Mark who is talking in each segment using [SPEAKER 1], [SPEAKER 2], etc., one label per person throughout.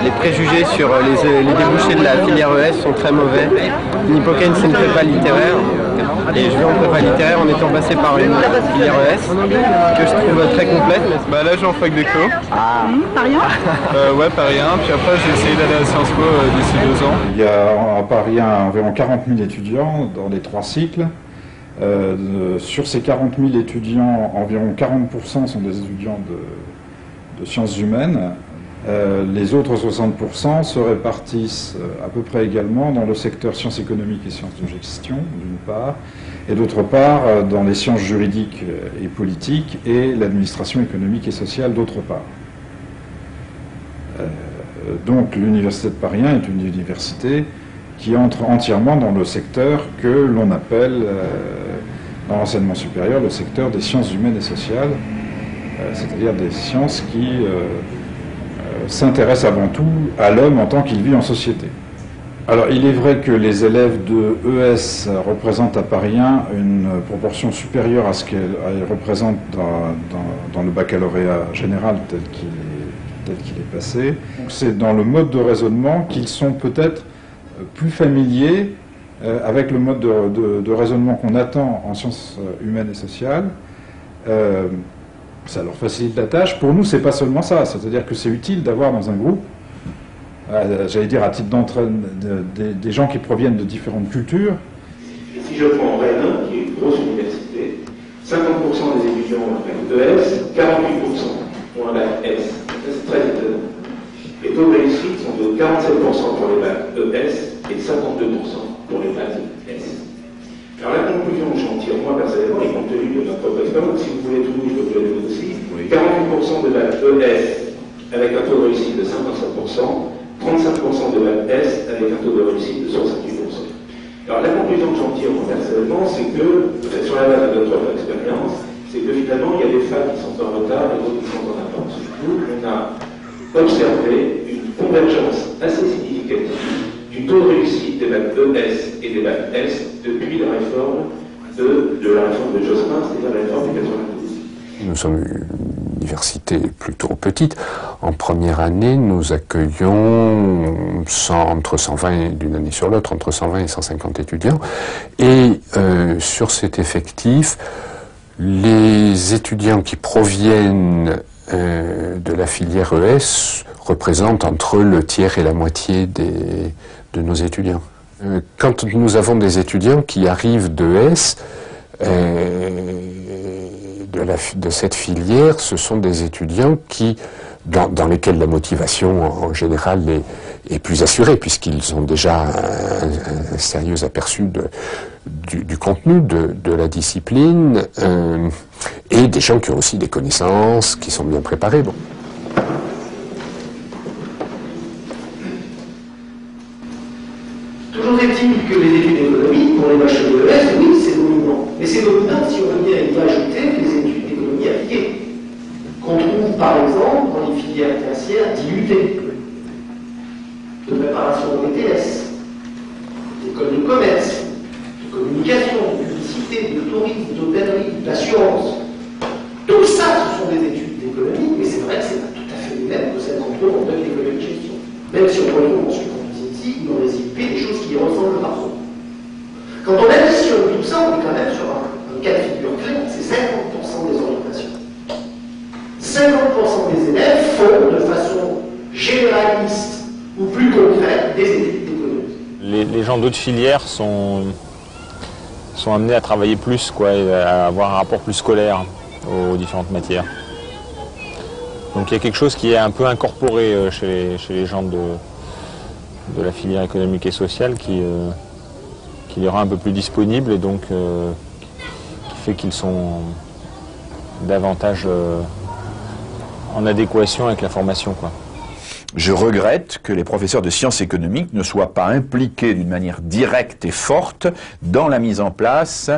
[SPEAKER 1] les préjugés sur les débouchés de la filière ES sont très mauvais. L'Hippocane, c'est une prépa littéraire. Et je vais en prépa littéraire en étant passé par une filière ES que je trouve très complète.
[SPEAKER 2] Bah là, je suis en fac d'éco.
[SPEAKER 3] Paris 1
[SPEAKER 2] Ouais, Paris 1. Puis après, j'ai essayé d'aller à Sciences Po d'ici 2 ans.
[SPEAKER 4] Il y a à Paris 1 environ 40 000 étudiants dans les 3 cycles. Sur ces 40 000 étudiants, environ 40% sont des étudiants de sciences humaines. Les autres 60% se répartissent à peu près également dans le secteur sciences économiques et sciences de gestion, d'une part, et d'autre part dans les sciences juridiques et politiques et l'administration économique et sociale, d'autre part. Donc l'Université de Paris 1 est une université qui entre entièrement dans le secteur que l'on appelle, dans l'enseignement supérieur, le secteur des sciences humaines et sociales, c'est-à-dire des sciences qui s'intéressent avant tout à l'homme en tant qu'il vit en société. Alors il est vrai que les élèves de ES représentent à Paris 1 une proportion supérieure à ce qu'elles représentent dans le baccalauréat général tel qu'il est passé. C'est dans le mode de raisonnement qu'ils sont peut-être plus familiers avec le mode de raisonnement qu'on attend en sciences humaines et sociales. Ça leur facilite la tâche. Pour nous, c'est pas seulement ça. C'est-à-dire que c'est utile d'avoir dans un groupe, j'allais dire à titre d'entraîne, des gens qui proviennent de différentes cultures.
[SPEAKER 5] Si je prends Rennes, qui est une grosse université, 50% des étudiants ont un bac ES, 48% ont un bac S. Ça, c'est très étonnant. Les taux de réussite sont de 47% pour les bacs ES et 52% pour les bacs S. Alors la conclusion que j'en tire, moi personnellement, et compte tenu de notre propre expérience, si vous voulez tout, je peux vous le donner aussi, 48% de bac ES avec un taux de réussite de 57%, 35% de bac S avec un taux de réussite de 68%. Alors la conclusion que j'en tire moi personnellement, c'est que, sur la base de notre propre expérience, c'est que finalement il y a des femmes qui sont en retard et d'autres qui sont en avance. Nous, on a observé une convergence assez significative du taux de réussite des bacs ES et des bacs S depuis la réforme de la réforme de Jospin, c'est-à-dire la réforme de 92.
[SPEAKER 6] Nous sommes une université plutôt petite. En première année, nous accueillons entre 120, d'une année sur l'autre, entre 120 et 150 étudiants. Et sur cet effectif, les étudiants qui proviennent de la filière ES représentent entre le tiers et la moitié de nos étudiants. Quand nous avons des étudiants qui arrivent d'ES, de cette filière, ce sont des étudiants qui, dans lesquels la motivation en général est plus assurée, puisqu'ils ont déjà un sérieux aperçu du contenu de la discipline, et des gens qui ont aussi des connaissances, qui sont bien préparés. Bon.
[SPEAKER 7] Toujours est-il que les études économiques, pour les bacheliers ES, oui, c'est dominant. Mais c'est dominant si on veut bien y ajouter les études d'économie appliquées, qu'on trouve par exemple dans les filières tertiaires d'IUT, de préparation au BTS, d'école de commerce, de communication, de publicité, de tourisme, d'hôtellerie, d'assurance. Tout ça, ce sont des études d'économie, mais c'est vrai que c'est pas tout à fait les mêmes que celles qu'on trouve en donne l'économie de gestion. Même si on retrouve ensuite dans les IP des choses qui y ressemblent parfois. Quand on additionne tout ça, on est quand même sur un cas de figure clé, c'est 50% des orientations. 50% des élèves font de façon généraliste ou plus concrète des études d'économie.
[SPEAKER 8] Les gens d'autres filières sont amenés à travailler plus, quoi, et à avoir un rapport plus scolaire aux différentes matières. Donc il y a quelque chose qui est un peu incorporé chez les gens de la filière économique et sociale qui les rend un peu plus disponibles et donc qui fait qu'ils sont davantage en adéquation avec la formation, quoi.
[SPEAKER 9] Je regrette que les professeurs de sciences économiques ne soient pas impliqués d'une manière directe et forte dans la mise en place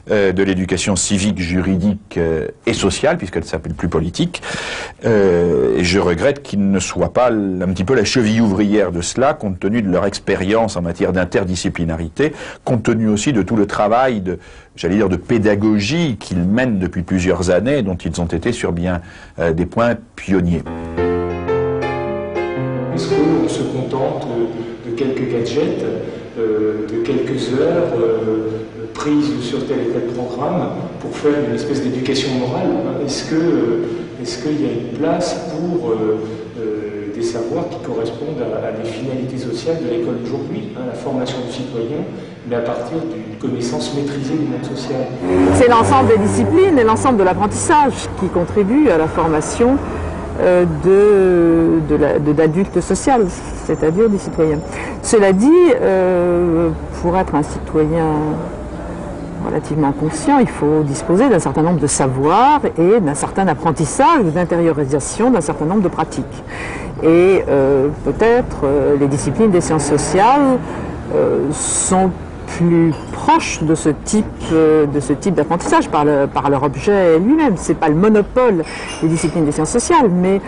[SPEAKER 9] de l'éducation civique, juridique et sociale, puisqu'elle ne s'appelle plus politique. Et je regrette qu'ils ne soient pas un petit peu la cheville ouvrière de cela, compte tenu de leur expérience en matière d'interdisciplinarité, compte tenu aussi de tout le travail j'allais dire de pédagogie qu'ils mènent depuis plusieurs années, dont ils ont été sur bien des points pionniers.
[SPEAKER 10] est-ce qu'on se contente de quelques gadgets, de quelques heures prises sur tel et tel programme pour faire une espèce d'éducation morale? Est-ce qu'il y a une place pour des savoirs qui correspondent à des finalités sociales de l'école d'aujourd'hui, la formation du citoyen, mais à partir d'une connaissance maîtrisée du monde social?
[SPEAKER 3] C'est l'ensemble des disciplines et l'ensemble de l'apprentissage qui contribue à la formation d'adultes sociaux, c'est-à-dire du citoyen. Cela dit, pour être un citoyen relativement conscient, il faut disposer d'un certain nombre de savoirs et d'un certain apprentissage, d'intériorisation d'un certain nombre de pratiques. Et peut-être les disciplines des sciences sociales sont plus proches de ce type d'apprentissage par leur objet lui-même. C'est pas le monopole des disciplines des sciences sociales, mais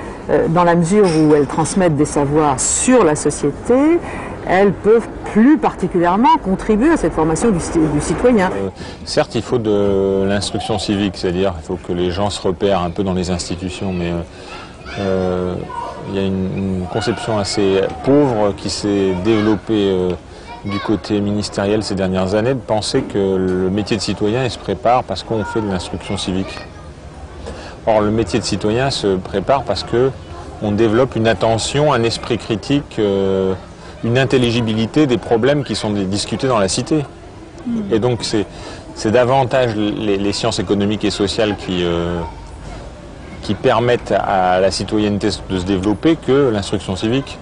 [SPEAKER 3] dans la mesure où elles transmettent des savoirs sur la société, elles peuvent plus particulièrement contribuer à cette formation du citoyen.
[SPEAKER 8] Certes, il faut de l'instruction civique, c'est-à-dire il faut que les gens se repèrent un peu dans les institutions, mais il y a une conception assez pauvre qui s'est développée du côté ministériel ces dernières années, de penser que le métier de citoyen il se prépare parce qu'on fait de l'instruction civique. Or, le métier de citoyen se prépare parce qu'on développe une attention, un esprit critique, une intelligibilité des problèmes qui sont discutés dans la cité. Et donc c'est davantage les sciences économiques et sociales qui permettent à la citoyenneté de se développer que l'instruction civique.